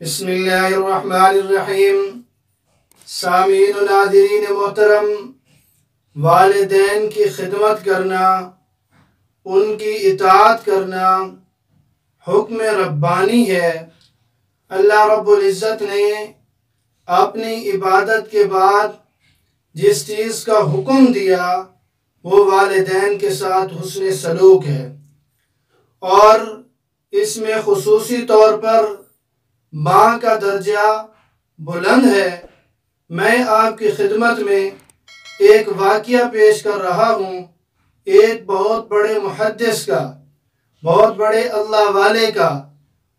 بسم اللہ الرحمن الرحیم۔ سامعین و ناظرین محترم، والدین کی خدمت کرنا، ان کی اطاعت کرنا حکم ربانی ہے۔ اللہ رب العزت نے اپنی عبادت کے بعد جس چیز کا حکم دیا وہ والدین کے ساتھ حسن سلوک ہے، اور اس میں خصوصی طور پر ماں کا درجہ بلند ہے۔ میں آپ کی خدمت میں ایک واقعہ پیش کر رہا ہوں، ایک بہت بڑے محدث کا، بہت بڑے اللہ والے کا،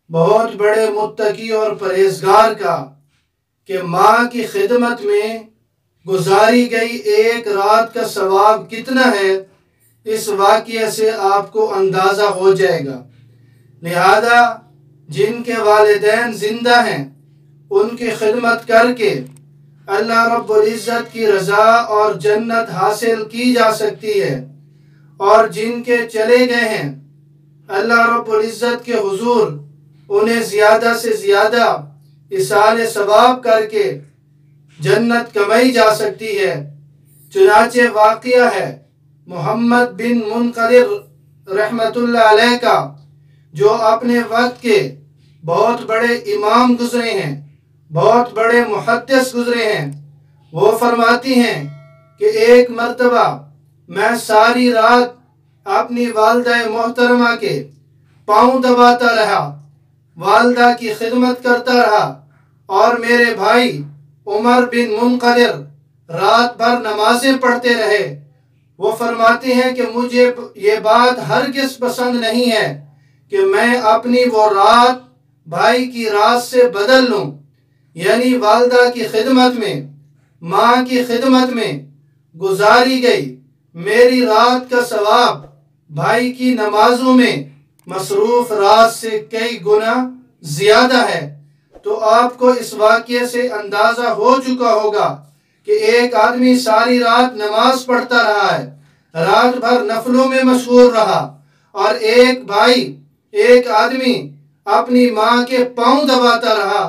بہت بڑے متقی اور پرہیزگار کا، کہ ماں کی خدمت میں گزاری گئی ایک رات کا ثواب کتنا ہے، اس واقعے سے آپ کو اندازہ ہو جائے گا۔ لہذا جن کے والدین زندہ ہیں ان کی خدمت کر کے اللہ رب العزت کی رضا اور جنت حاصل کی جا سکتی ہے، اور جن کے چلے گئے ہیں اللہ رب العزت کے حضور انہیں زیادہ سے زیادہ ایصال ثواب کر کے جنت کمائی جا سکتی ہے۔ چنانچہ واقعہ ہے محمد بن منقدر رحمت اللہ علیہ کا، جو اپنے وقت کے بہت بڑے امام گزرے ہیں، بہت بڑے محدث گزرے ہیں۔ وہ فرماتی ہیں کہ ایک مرتبہ میں ساری رات اپنی والدہ محترمہ کے پاؤں دباتا رہا، والدہ کی خدمت کرتا رہا، اور میرے بھائی عمر بن منقدر رات بھر نمازیں پڑھتے رہے۔ وہ فرماتے ہیں کہ مجھے یہ بات ہرگز پسند نہیں ہے کہ میں اپنی وہ رات بھائی کی رات سے بدل لوں، یعنی والدہ کی خدمت میں، ماں کی خدمت میں گزاری گئی میری رات کا ثواب بھائی کی نمازوں میں مصروف رات سے کئی گنا زیادہ ہے۔ تو آپ کو اس واقعے سے اندازہ ہو چکا ہوگا کہ ایک آدمی ساری رات نماز پڑھتا رہا ہے، رات بھر نفلوں میں مشغول رہا، اور ایک بھائی، ایک آدمی اپنی ماں کے پاؤں دباتا رہا،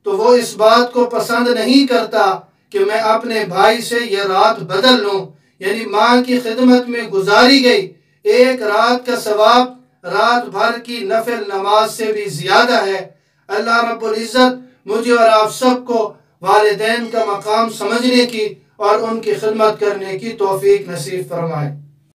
تو وہ اس بات کو پسند نہیں کرتا کہ میں اپنے بھائی سے یہ رات بدل لوں، یعنی ماں کی خدمت میں گزاری گئی ایک رات کا ثواب رات بھر کی نفل نماز سے بھی زیادہ ہے۔ اللہ رب العزت مجھے اور آپ سب کو والدین کا مقام سمجھنے کی اور ان کی خدمت کرنے کی توفیق نصیب فرمائے۔